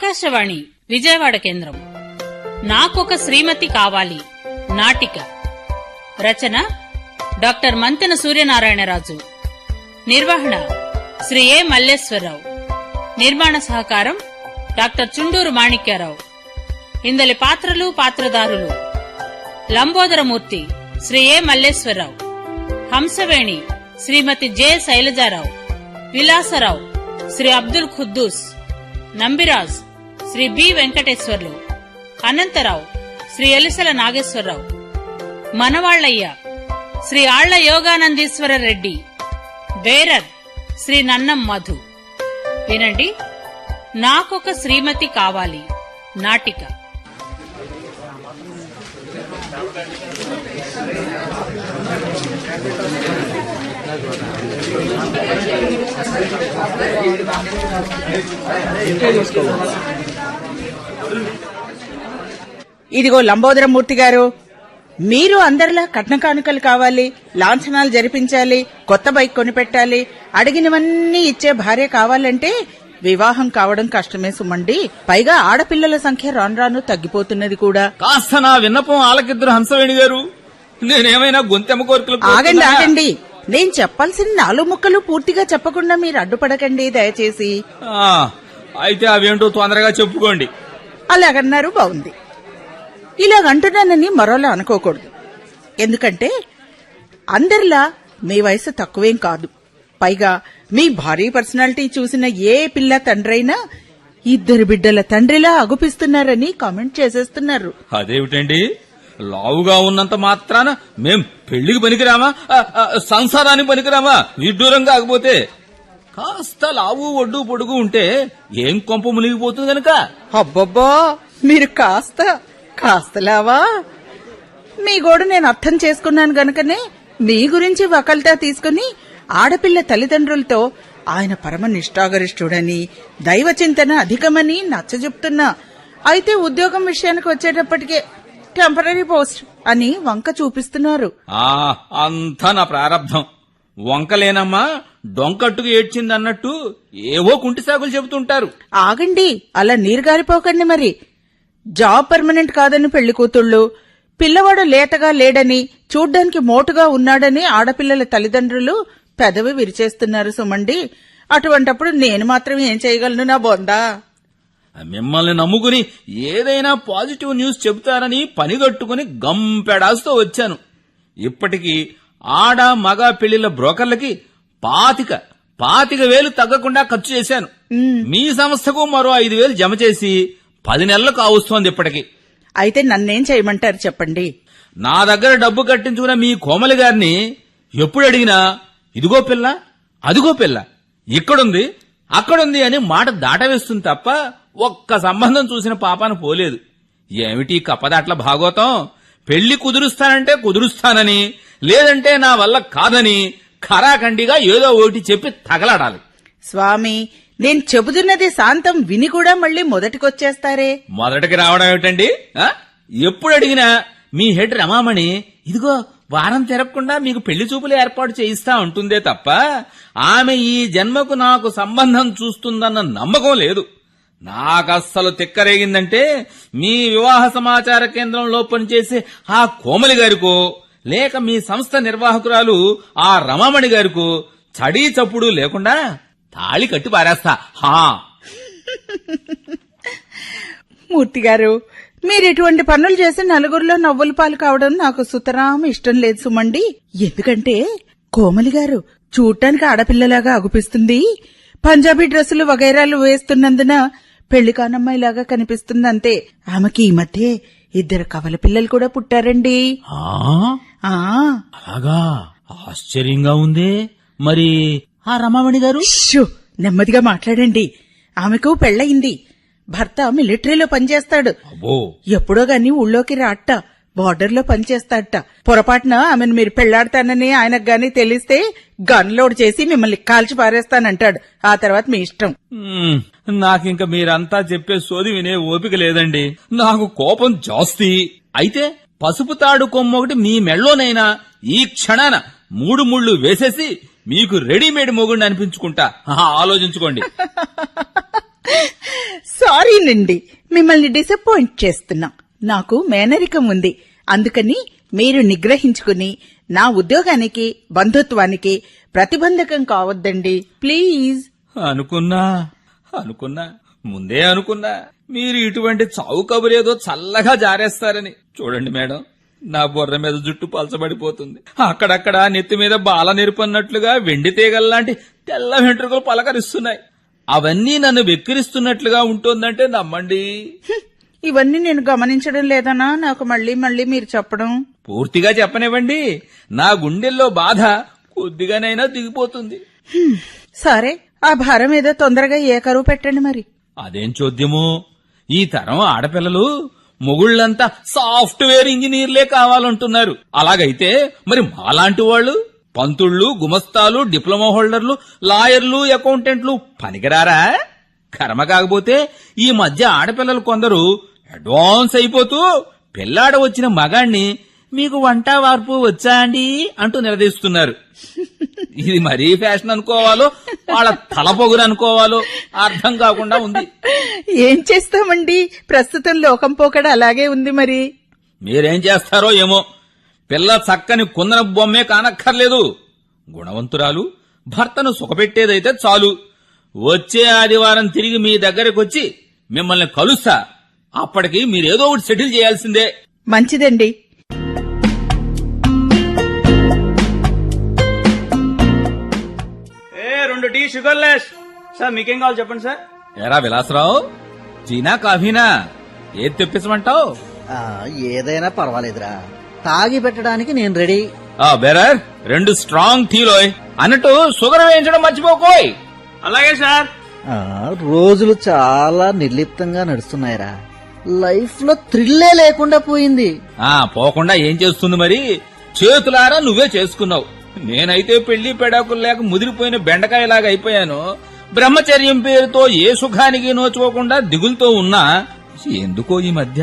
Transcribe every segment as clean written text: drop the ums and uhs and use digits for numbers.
ఆకాశవాణి విజయవాడ కేంద్రం. నాకొక శ్రీమతి కావాలి నాటిక. రచన డాక్టర్ మంతెన సూర్యనారాయణరాజు. నిర్వహణ శ్రీ ఏ మల్లేశ్వరరావు. నిర్మాణ సహకారం డాక్టర్ చుండూరు మాణిక్యారావు. ఇందలి పాత్రలు పాత్రధారులు: లంబోదరమూర్తి శ్రీ ఏ మల్లేశ్వరరావు, హంసవేణి శ్రీమతి జె శైలజారావు, విలాసరావు శ్రీ అబ్దుల్ ఖుద్దూస్, నంబిరాజ్ శ్రీ బి వెంకటేశ్వర్లు, అనంతరావు శ్రీ ఎలిసల నాగేశ్వరరావు, మనవాళ్లయ్య శ్రీ ఆళ్ల యోగానందీశ్వర రెడ్డి, బేరర్ శ్రీ నన్నం మధు. వినండి, నాకొక శ్రీమతి కావాలి నాటిక. ఇదిగో లంబోదరమూర్తి గారు, మీరు అందరిలా కట్న కానుకలు కావాలి, లాంఛనాలు జరిపించాలి, కొత్త బైక్ కొనిపెట్టాలి, అడిగినవన్నీ ఇచ్చే భార్య కావాలంటే వివాహం కావడం కష్టమే సుమండి. పైగా ఆడపిల్లల సంఖ్య రాను రాను తగ్గిపోతున్నది కూడా. కాస్త నా విన్నపం ఆలకిద్దరు హంసవేణి గారు. నేనేమైనా గొంతెమ్మ కోరికలు? ఆగండి ఆగండి, నేను చెప్పాల్సిన 4 ముక్కలు పూర్తిగా చెప్పకుండా మీరు అడ్డుపడకండి దయచేసి. అయితే అవేంటో తొందరగా చెప్పుకోండి. అలాగన్నారు, బాగుంది. ఇలాగంటున్నానని మరోలా అనుకోకూడదు. ఎందుకంటే అందరిలా మీ వయసు తక్కువేం కాదు. పైగా మీ భారీ పర్సనాలిటీ చూసిన ఏ పిల్ల తండ్రైనా 2 బిడ్డల తండ్రిలా అగుపిస్తున్నారని కామెంట్ చేసేస్తున్నారు. అదేమిటండి, లావుగా ఉన్నంత మాత్రాన మేం పెళ్లికి పనికిరామా, సంసారానికి పనికిరామా? విడ్డూరం కాకపోతే కాస్త లావు ఒడ్డు పొడుగు ఉంటే ఏం కొంప మునిగిపోతుంది గనక. అబ్బబ్బా, మీరు కాస్తలావా? మీ గోడు నేను అర్థం చేసుకున్నాను గనకనే మీ గురించి వకల్తా తీసుకుని ఆడపిల్ల తల్లిదండ్రులతో ఆయన పరమ నిష్ఠాగరిష్ఠుడని, దైవ చింతన అధికమని నచ్చజెప్తున్నా. అయితే ఉద్యోగం విషయానికి వచ్చేటప్పటికే టెంపరరీ పోస్ట్ అని వంక చూపిస్తున్నారు. అంతా నా ప్రారంధం. వంకలేనమ్మా డొంకట్టుకు ఏడ్చిందన్నట్టు ఏవో కుంటి సాగులు చెబుతుంటారు. ఆగండి, అలా నీరుగారిపోకండి. మరి జాబ్ పర్మనెంట్ కాదని పెళ్లి కూతుళ్లు, పిల్లవాడు లేతగా లేడని, చూడ్డానికి మోటుగా ఉన్నాడని ఆడపిల్లల తల్లిదండ్రులు పెదవి విరిచేస్తున్నారు సుమండి. అటువంటప్పుడు నేను మాత్రం ఏం చేయగలను నా బొందా? మిమ్మల్ని నమ్ముకుని ఏదైనా పాజిటివ్ న్యూస్ చెబుతారని పనిగట్టుకుని గంపెడాస్తో వచ్చాను. ఇప్పటికీ ఆడ మగ పెళ్లిళ్ల బ్రోకర్లకి 25,000 తగ్గకుండా ఖర్చు చేశాను. మీ సంస్థకు మరో 5,000 జమ చేసి 10 నెలలు కావస్తోంది ఇప్పటికి. అయితే నన్నేం చేయమంటారు చెప్పండి? నా దగ్గర డబ్బు కట్టించుకున్న మీ కోమలి గారిని ఎప్పుడు అడిగినా ఇదిగో పిల్ల, అదిగో పిల్ల, ఇక్కడుంది అక్కడుంది అని మాట దాటవేస్తుంది తప్ప ఒక్క సంబంధం చూసిన పాపాన పోలేదు. ఏమిటి కప్పదాట్ల భాగోతం? పెళ్లి కుదురుస్తానంటే కుదురుస్తానని, లేదంటే నా వల్ల కాదని ఖరాఖండిగా ఏదో ఒకటి చెప్పి తగలాడాలి. స్వామి, నేను చెబుతున్నది శాంతం విని కూడా మళ్ళీ మొదటికొచ్చేస్తారే. మొదటికి రావడం ఏమిటండి? ఎప్పుడు అడిగినా మీ హెడ్ రమామణి ఇదిగో వారం తిరగకుండా మీకు పెళ్లి చూపులు ఏర్పాటు చేయిస్తా ఉంటుందే తప్ప ఆమె ఈ జన్మకు నాకు సంబంధం చూస్తుందన్న నమ్మకం లేదు. నాకస్సలు తిక్కరేగిందంటే మీ వివాహ సమాచార కేంద్రంలో పనిచేసే ఆ కోమలి గారికో, లేక మీ సంస్థ నిర్వాహకురాలు ఆ రమామణి గారికో చడీ చప్పుడు లేకుండా తాళి కట్టి పారేస్తా. మూర్తి గారు, మీరు ఇటువంటి పనులు చేసి నలుగురిలో నవ్వుల పాలు కావడం నాకు సుతరాం ఇష్టం లేదు సుమండి. ఎందుకంటే కోమలి గారు చూడటానికి ఆడపిల్లలాగా అగుపిస్తుంది, పంజాబీ డ్రెస్సులు వగైరాలు వేస్తున్నందున పెళ్లి కానమ్మాయిలాగా కనిపిస్తుందంతే. ఆమెకి ఈ మధ్య 2 కవల పిల్లలు కూడా పుట్టారండి. అలాగా? ఆశ్చర్యంగా ఉందే. మరి ఆ రమామణి గారు? నెమ్మదిగా మాట్లాడండి. ఆమెకు పెళ్లయింది. భర్త మిలిటరీలో పనిచేస్తాడు. ఎప్పుడో గాని ఊళ్ళోకి రాట, బార్డర్లో పనిచేస్తాడట. పొరపాటున ఆమెను మీరు పెళ్లాడతానని ఆయనకు గాని తెలిస్తే గన్ లోడ్ చేసి మిమ్మల్ని కాల్చి పారేస్తానంటాడు. ఆ తర్వాత మీ ఇష్టం. నాకింక మీరంతా చెప్పే సోది వినే ఓపిక లేదండి. నాకు కోపం జాస్తి. అయితే పసుపు తాడు కొమ్మొకటి మీ మెళ్ళోనైనా ఈ క్షణాన 3 ముళ్ళు వేసేసి మీకు రెడీమేడ్ మొగుడిని అనిపించుకుంటా. ఆలోచించుకోండి. సారీనండి, మిమ్మల్ని డిసప్పాయింట్ చేస్తున్నా. నాకు మేనరికం ఉంది, అందుకని మీరు నిగ్రహించుకుని నా ఉద్యోగానికి బంధుత్వానికి ప్రతిబంధకం కావద్దండి ప్లీజ్. అనుకున్నా ముందే అనుకున్నా మీరు ఇటువంటి చావు కబురేదో చల్లగా జారేస్తారని. చూడండి మేడం, నా బుర్ర మీద జుట్టు పలచబడిపోతుంది. అక్కడక్కడ నెత్తి మీద బాల నెరుపన్నట్లుగా వెండి తీగల్లాంటి తెల్ల వెంట్రుకలు పలకరిస్తున్నాయి. అవన్నీ నన్ను వెక్కిరిస్తున్నట్లుగా ఉంటోందంటే నమ్మండి. ఇవన్నీ నేను గమనించడం లేదనా నాకు మళ్ళీ మళ్ళీ మీరు చెప్పడం? పూర్తిగా చెప్పనివ్వండి, నా గుండెల్లో బాధ కొద్దిగానైనా దిగిపోతుంది. సరే, ఆ భారం ఏదో తొందరగా ఏ కరువు పెట్టండి మరి. అదేం చోద్యము, ఈ తరం ఆడపిల్లలు మొగుళ్లంతా సాఫ్ట్వేర్ ఇంజనీర్లే కావాలంటున్నారు. అలాగైతే మరి మాలాంటి వాళ్ళు పంతుళ్లు, గుమస్తాలు, డిప్లొమా హోల్డర్లు, లాయర్లు, అకౌంటెంట్లు పనికిరారా? కర్మ కాకపోతే ఈ మధ్య ఆడపిల్లలు కొందరు అడ్వాన్స్ అయిపోతూ పెళ్లాడ వచ్చిన మగాణ్ణి మీకు వంట వార్పు వచ్చా అండి అంటూ నిలదీస్తున్నారు. ఇది మరీ ఫ్యాషన్ అనుకోవాలో వాళ్ళ తలపొగురు అనుకోవాలో అర్థం కాకుండా ఉంది. ఏం చేస్తామండి, ప్రస్తుతం లోకం పోకడ అలాగే ఉంది. మరి మీరేం చేస్తారో ఏమో. పిల్ల చక్కని కుందన బొమ్మే కానక్కర్లేదు, గుణవంతురాలు, భర్తను సుఖపెట్టేదైతే చాలు. వచ్చే ఆదివారం తిరిగి మీ దగ్గరకొచ్చి మిమ్మల్ని కలుస్తా. అప్పటికి మీరేదో ఒకటి సెటిల్ చేయాల్సిందే. మంచిదండి. రెండు టీ షుగర్లెస్. సార్ మీకేం కావాలి చెప్పండి సార్. ఎరా విలాసరావు, చీనా కాఫీనా ఏది తెప్పించమంటావు? ఏదైనా పర్వాలేదురా, తాగి పెట్టడానికి నేను రెడీ. Bearer 2 strong టీలోయ్. అన్నట్టు షుగర్ వేయించడం మర్చిపోకోయ్. అలాగే సార్. రోజులు చాలా నిర్లిప్తంగా నడుస్తున్నాయిరా, లైఫ్ లో థ్రిల్లే లేకుండా పోయింది. పోకుండా ఏం చేస్తుంది మరి? చేతులారా నువ్వే చేసుకున్నావు. నేనైతే పెళ్లి పెడాకులు లేక ముదిరిపోయిన బెండకాయలాగా అయిపోయాను. బ్రహ్మచర్యం పేరుతో ఏ సుఖానికి నోచుకోకుండా దిగులుతో ఉన్నా ఎందుకో ఈ మధ్య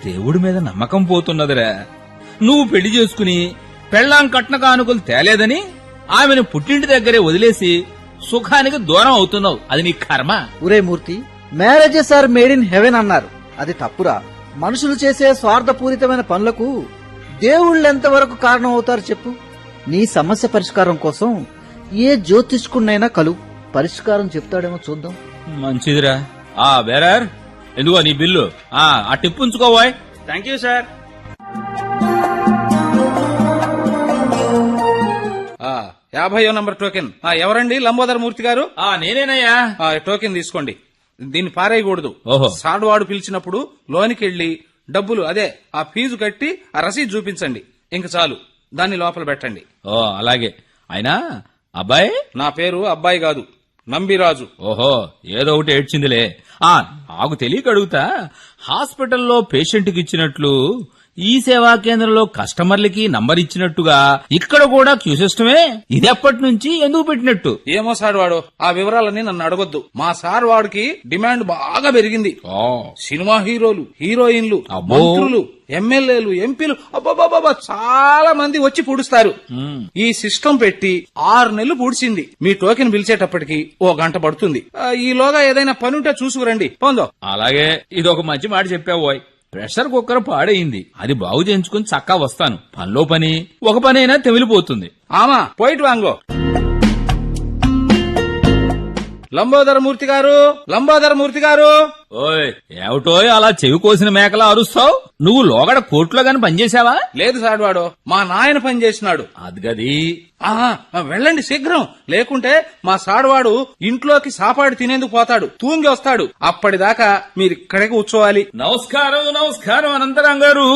దేవుడి మీద నమ్మకం పోతున్నదిరా. నువ్వు పెళ్లి చేసుకుని పెళ్లాం కట్న కానుకలు తేలేదని ఆమెను పుట్టింటి దగ్గరే వదిలేసి సుఖానికి దూరం అవుతున్నావు. అది నీ కర్మ. ఒరే Murthy, marriages are made in heaven అన్నారు, అది తప్పురా. మనుషులు చేసే స్వార్థపూరితమైన పనులకు దేవుళ్ళు ఎంతవరకు కారణం అవుతారు చెప్పు. నీ సమస్య పరిష్కారం కోసం ఏ జ్యోతిష్కుడినైనా కలు, పరిష్కారం చెప్తాడేమో చూద్దాం. మంచిదిరా. బేరర్, ఎందుకో నీ బిల్లు ఆ టిప్పు ఉంచుకోవాయ్. Thank you sir. యాభైయో నంబర్ టోకెన్. ఎవరండి? లంబోదర్ మూర్తి గారు. నేనేనయ్యా. టోకెన్ తీసుకోండి, దీన్ని పారేయకూడదు. ఓహో. సాడువాడు పిలిచినప్పుడు లోనికి వెళ్లి డబ్బులు, అదే ఆ ఫీజు కట్టి ఆ రసీదు చూపించండి. ఇంక చాలు, దాన్ని లోపల పెట్టండి. అలాగే. అయినా అబ్బాయి? నా పేరు అబ్బాయి కాదు, నంబిరాజు. ఓహో, ఏదో ఒకటి ఏడ్చిందిలే. నాకు తెలియక అడుగుతా, హాస్పిటల్లో పేషెంట్ కి ఇచ్చినట్లు ఈ సేవా కేంద్రంలో కస్టమర్లకి నంబర్ ఇచ్చినట్టుగా ఇక్కడ కూడా క్యూ సిస్టమే. ఇది ఎప్పటి నుంచి, ఎందుకు పెట్టినట్టు? ఏమో సార్ వాడు, ఆ వివరాలన్నీ నన్ను అడగొద్దు. మా సార్ వాడికి డిమాండ్ బాగా పెరిగింది. సినిమా హీరోలు, హీరోయిన్లు, మంత్రులు, ఎమ్మెల్యేలు, ఎంపీలు, అబ్బాబాబా చాలా మంది వచ్చి పూడుస్తారు. ఈ సిస్టమ్ పెట్టి 6 నెలలు పూడ్చింది. మీ టోకెన్ పిలిచేటప్పటికి 1 గంట పడుతుంది. ఈలోగా ఏదైనా పనుంటే చూసుకురండి. పొందో. అలాగే, ఇదొక మంచి మాట చెప్పావు. ప్రెషర్ కుక్కర్ పాడైంది, అది బాగు చేయించుకుని చక్కా వస్తాను. పనిలో పని, ఒక పనైనా తెమిలిపోతుంది. ఆమా పోయిట్ వాంగో. లంబోదర మూర్తి గారు, లంబోదర మూర్తి గారు. ఓయ్, ఏమిటో అలా చెవి కోసిన మేకలా అరుస్తావు? నువ్వు లోగడ కోర్టులో గాని పనిచేశావా? లేదు సార్ వాడు, మా నాయన పని చేసినాడు. అది గది. వెళ్ళండి శీఘ్రం, లేకుంటే మా సాడువాడు ఇంట్లోకి సాపాడు తినేందుకు పోతాడు, తూంగి వస్తాడు. అప్పటిదాకా మీరిక్కడే కూర్చోవాలి. నమస్కారం, నమస్కారం అనంతరం గారు.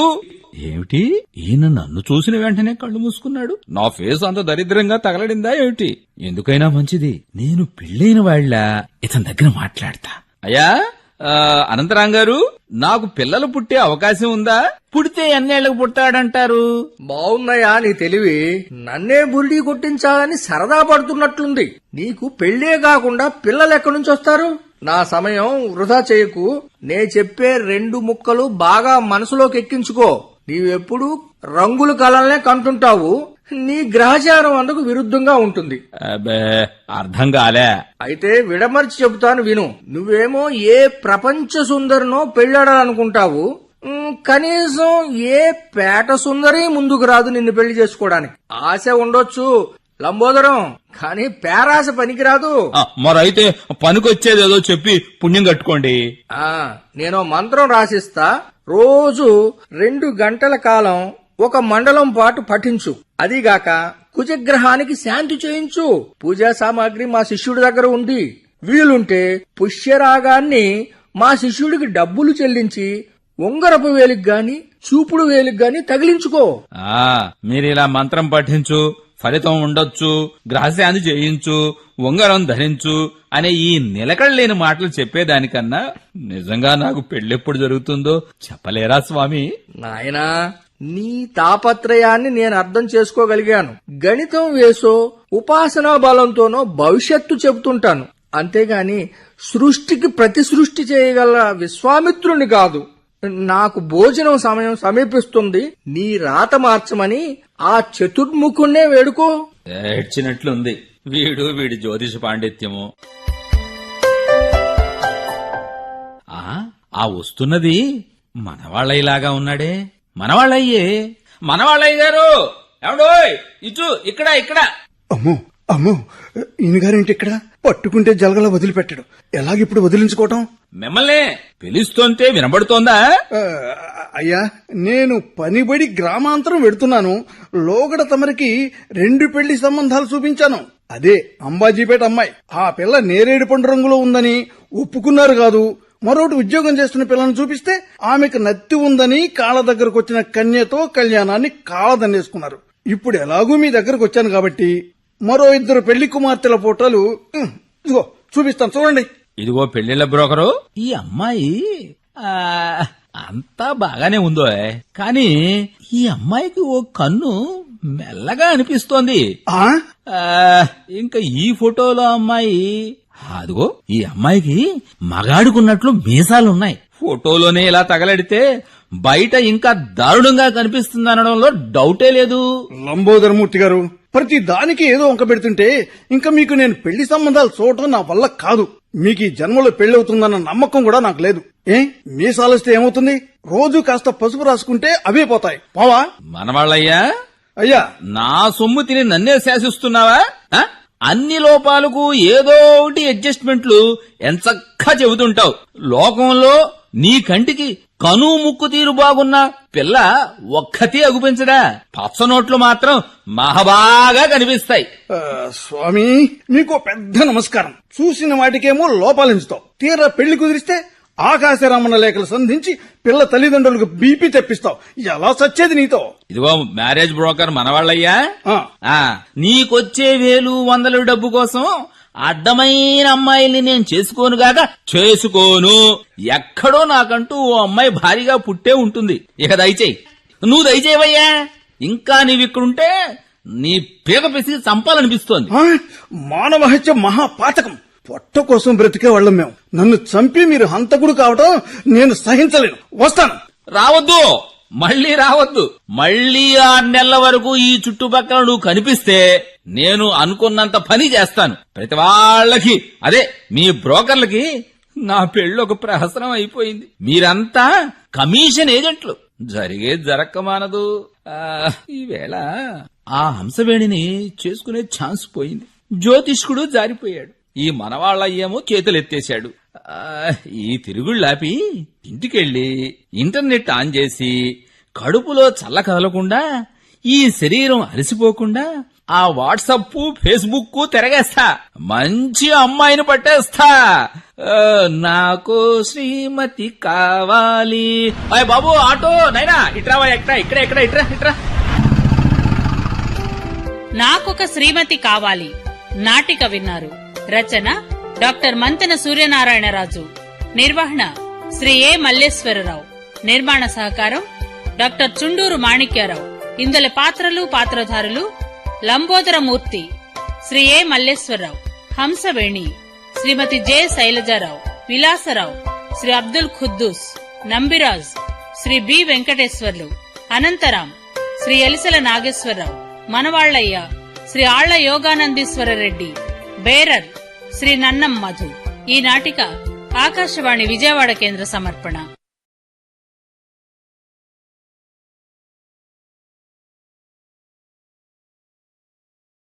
ఏమిటి, ఈయన నన్ను చూసిన వెంటనే కళ్ళు మూసుకున్నాడు? నా ఫేస్ అంత దరిద్రంగా తగలడిందా ఏమిటి? ఎందుకైనా మంచిది, నేను పెళ్ళైన వాళ్ళ ఇతని దగ్గర మాట్లాడతా. అయ్యా అనంతరాం గారు, నాకు పిల్లలు పుట్టే అవకాశం ఉందా? పుడితే ఎన్నేళ్లకు పుట్టాడంటారు? బావున్నాయా నీ తెలివి, నన్నే బురిడి కొట్టించాలని సరదా పడుతున్నట్లుంది. నీకు పెళ్లే కాకుండా పిల్లలు ఎక్కడి నుంచి వస్తారు? నా సమయం వృధా చేయకు, నే చెప్పే 2 ముక్కలు బాగా మనసులోకి ఎక్కించుకో. నీవెప్పుడు రంగుల కళల్నే కంటుంటావు, నీ గ్రహచారం అందుకు విరుద్ధంగా ఉంటుంది. అబ్బే, అర్థం కాలే. అయితే విడమర్చి చెబుతాను విను. నువ్వేమో ఏ ప్రపంచ సుందరినో పెళ్ళాడాలనుకుంటావు, కనీసం ఏ పేట సుందరి ముందుకు రాదు నిన్ను పెళ్లి చేసుకోవడానికి. ఆశ ఉండొచ్చు లంబోదరం, కానీ పేరాశ పనికిరాదు. మరైతే పనికొచ్చేదేదో చెప్పి పుణ్యం కట్టుకోండి. నేను మంత్రం రాసిస్తా. రోజు 2 గంటల కాలం ఒక మండలం పాటు పఠించు. అదిగాక కుజగ్రహానికి శాంతి చేయించు. పూజా సామాగ్రి మా శిష్యుడి దగ్గర ఉంది. వీలుంటే పుష్యరాగాన్ని మా శిష్యుడికి డబ్బులు చెల్లించి ఉంగరపు వేలికి గాని చూపుడు వేలికి గాని తగిలించుకో. మీరిలా మంత్రం పఠించు, ఫలితం ఉండొచ్చు, గ్రహశాంతి చేయించు, ఉంగరం ధరించు అనే ఈ నిలకడలేని మాటలు చెప్పేదానికన్నా నిజంగా నాకు పెళ్ళెప్పుడు జరుగుతుందో చెప్పలేరా స్వామి? నాయనా, నీ తాపత్రయాన్ని నేను అర్థం చేసుకోగలిగాను. గణితం వేసో ఉపాసనా బలంతోనో భవిష్యత్తు చెబుతుంటాను, అంతేగాని సృష్టికి ప్రతి సృష్టి చేయగల విశ్వామిత్రుని కాదు. నాకు భోజనం సమయం సమీపిస్తుంది. నీ రాత మార్చమని ఆ చతుర్ముఖుణ్ణే వేడుకో. ఏడ్చినట్లుంది వీడి జ్యోతిష పాండిత్యము. ఆ వస్తున్నది మనవాళ్ళయ్యలాగా ఉన్నాడే. మనవాళ్ళయ్య గారు, ఏమండోయ్, ఇచ్చు ఇక్కడ. అమ్మో అమ్మో, ఈయన గారేంటి ఇక్కడ? పట్టుకుంటే జలగలా వదిలిపెట్టాడు. ఎలాగిప్పుడు వదిలించుకోవటం? మిమ్మల్ని పిలుస్తుంటే వినబడుతోందా? అయ్యా, నేను పనిబడి గ్రామాంతరం వెడుతున్నాను. లోగడ తమరికి 2 పెళ్లి సంబంధాలు చూపించాను. అదే అంబాజీపేట అమ్మాయి. ఆ పిల్ల నేరేడు పండు రంగులో ఉందని ఒప్పుకున్నారు కాదు. మరొకటి ఉద్యోగం చేస్తున్న పిల్లను చూపిస్తే ఆమెకు నత్తి ఉందని కాళ్ళ దగ్గరకు వచ్చిన కన్యతో కళ్యాణాన్ని కాళ్ళదన్నేసుకున్నారు. ఇప్పుడు ఎలాగూ మీ దగ్గరకు వచ్చాను కాబట్టి మరో 2 పెళ్లి కుమార్తెల ఫోటోలు ఇదిగో చూపిస్తాను, చూడండి. ఇదిగో పెళ్లిళ్ల బ్రోకరు, ఈ అమ్మాయి అంతా బాగానే ఉందో, కానీ ఈ అమ్మాయికి ఓ కన్ను మెల్లగా అనిపిస్తోంది. ఇంకా ఈ ఫోటోలో అమ్మాయి, అదిగో ఈ అమ్మాయికి మగాడుకున్నట్లు మీసాలున్నాయి. ఫోటోలోనే ఇలా తగలడితే బయట ఇంకా దారుణంగా కనిపిస్తుందనడంలో డౌటే లేదు. లంబోదరమూర్తి గారు, ప్రతి దానికి ఏదో వంక పెడుతుంటే ఇంకా మీకు నేను పెళ్లి సంబంధాలు చూడటం నా వల్ల కాదు. మీకు ఈ జన్మలో పెళ్లవుతుందన్న నమ్మకం కూడా నాకు లేదు. మీసాలొస్తే ఏమవుతుంది? రోజు కాస్త పసుపు రాసుకుంటే అవే పోతాయి. పోవా? మనవాళ్ళయ్యా, అయ్యా, నా సొమ్ము తిని నన్నే శాసిస్తున్నావా? అన్ని లోపాలకు ఏదో ఒకటి అడ్జస్ట్మెంట్లు ఎంచక్కా చెబుతుంటావు. లోకంలో నీ కంటికి కను ముక్కు తీరు బాగున్న పిల్ల ఒక్కతే అగుపించదా? పచ్చనోట్లు మాత్రం మహాబాగా కనిపిస్తాయి. స్వామి, మీకు పెద్ద నమస్కారం. చూసిన వాటికేమో లోపాలించుతావు, తీరా పెళ్లి కుదిరిస్తే ఆకాశరామన్న లేఖలు సంధించి పిల్ల తల్లిదండ్రులకు బీపీ తెప్పిస్తావు. ఎలా సచ్చేది నీతో? ఇదిగో మ్యారేజ్ బ్రోకర్ మనవాళ్ళయ్యా, నీకొచ్చే 1,000-100 డబ్బు కోసం అడ్డమైన అమ్మాయిల్ని నేను చేసుకోను. ఎక్కడో నాకంటూ ఓ అమ్మాయి భారీగా పుట్టే ఉంటుంది. ఇక దయచేయి, నువ్వు దయచేవయ్యా. ఇంకా నీవిక్కడుంటే నీ పీక పిసికి చంపాలనిపిస్తోంది. మానవ హత్య మహాపాతకం. పొట్ట కోసం బ్రతికే వాళ్ళం మేము. నన్ను చంపి మీరు హంతకుడు కావటం నేను సహించలేను. వస్తాను. రావద్దు, మళ్ళీ రావద్దు. మళ్ళీ 6 నెలల వరకు ఈ చుట్టుపక్కల నువ్వు కనిపిస్తే నేను అనుకున్నంత పని చేస్తాను. ప్రతి వాళ్ళకి, అదే మీ బ్రోకర్లకి నా పెళ్లి ఒక ప్రహసనం అయిపోయింది. మీరంతా కమిషన్ ఏజెంట్లు. జరిగేది జరక్క మానదు. ఈవేళ ఆ హంసవేణిని చేసుకునే ఛాన్స్ పోయింది. జ్యోతిష్కుడు జారిపోయాడు. ఈ మనవాళ్ళయ్యేమో చేతులెత్తేశాడు. ఈ తిరుగుళ్ళాపి ఇంటికెళ్ళి ఇంటర్నెట్ ఆన్ చేసి కడుపులో చల్ల కదలకుండా, ఈ శరీరం అలసిపోకుండా ఆ వాట్సప్ ఫేస్బుక్ తిరగేస్తా. మంచి అమ్మాయిని పట్టేస్తా. నాకు శ్రీమతి కావాలి. అయ్య బాబు, ఆటో నైనా ఇట్రావా, ఇట్రా. నాకొక శ్రీమతి కావాలి నాటిక విన్నారు. రచన డాక్టర్ మంతెన సూర్యనారాయణరాజు. నిర్వహణ శ్రీ ఏ మల్లేశ్వరరావు. నిర్మాణ సహకారం డాక్టర్ చుండూరు మాణిక్యారావు. ఇందులో పాత్రలు పాత్రధారులు: లంబోదరమూర్తి శ్రీ ఏ మల్లేశ్వరరావు, హంసవేణి శ్రీమతి జె శైలజారావు, విలాసరావు శ్రీ అబ్దుల్ ఖుద్దూస్, నంబిరాజ్ శ్రీ బి వెంకటేశ్వర్లు, అనంతరాం శ్రీ ఎలిసల నాగేశ్వరరావు, మనవాళ్లయ్య శ్రీ ఆళ్ల యోగానందీశ్వర రెడ్డి, బేరర్ శ్రీ నన్నం మధు. ఈ నాటిక ఆకాశవాణి విజయవాడ కేంద్ర సమర్పణ.